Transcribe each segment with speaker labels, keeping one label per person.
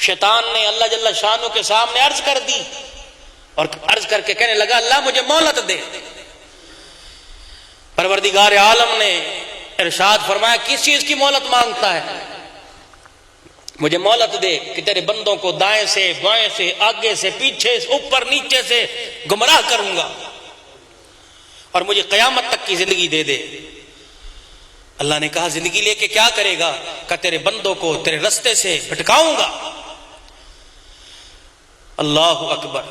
Speaker 1: شیطان نے اللہ جل شانہ کے سامنے عرض کر دی اور عرض کر کے کہنے لگا اللہ مجھے مہلت دے۔ پروردگار عالم نے ارشاد فرمایا کس چیز کی مہلت مانگتا ہے؟ مجھے مہلت دے کہ تیرے بندوں کو دائیں سے بائیں سے آگے سے پیچھے سے اوپر نیچے سے گمراہ کروں گا اور مجھے قیامت تک کی زندگی دے دے۔ اللہ نے کہا زندگی لے کے کیا کرے گا؟ کہ تیرے بندوں کو تیرے رستے سے بھٹکاؤں گا۔ اللہ اکبر۔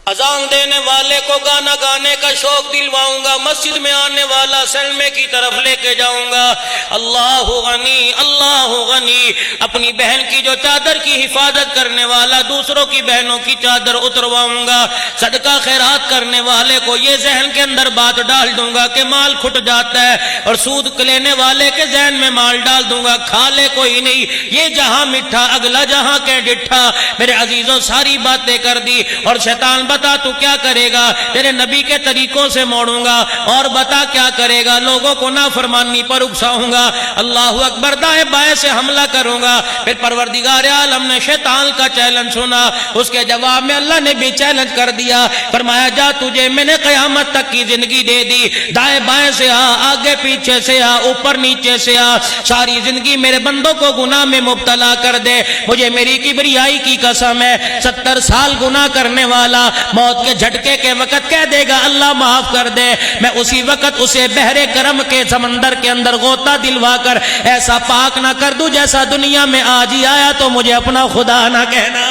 Speaker 1: اذان دینے والے کو گانا گانے کا شوق دلواؤں گا، مسجد میں آنے والا سلمے کی طرف لے کے جاؤں گا۔ اللہ غنی اللہ غنی۔ اپنی بہن کی جو چادر کی حفاظت کرنے والا دوسروں کی بہنوں کی چادر اترواؤں گا۔ صدقہ خیرات کرنے والے کو یہ ذہن کے اندر بات ڈال دوں گا کہ مال کھٹ جاتا ہے، اور سود لینے والے کے ذہن میں مال ڈال دوں گا کھا لے کوئی نہیں، یہ جہاں میٹھا اگلا جہاں کے ڈٹھا۔ میرے عزیزوں ساری باتیں کر دی، اور شیطان بتا تو کیا کرے گا؟ تیرے نبی کے طریقوں سے موڑوں گا، اور بتا کیا کرے گا؟ لوگوں کو نافرمانی پر اکساؤں گا۔ اللہ اکبر۔ دائیں بائیں سے حملہ کروں گا۔ پھر پروردگار عالم نے شیطان کا چیلنج سنا، اس کے جواب میں اللہ نے بھی چیلنج کر دیا، فرمایا جا تجھے میں نے قیامت تک کی زندگی دے دی، دائیں بائیں سے آ، آگے پیچھے سے آ، اوپر نیچے سے آ، ساری زندگی میرے بندوں کو گناہ میں مبتلا کر دے۔ مجھے میری کبریائی کی قسم ہے 70 سال گناہ کرنے والا موت کے جھٹکے کے وقت کہہ دے گا اللہ معاف کر دے، میں اسی وقت اسے بحر کرم کے سمندر کے اندر غوطہ دلوا کر ایسا پاک نہ کر دوں جیسا دنیا میں آج ہی آیا تو مجھے اپنا خدا نہ کہنا۔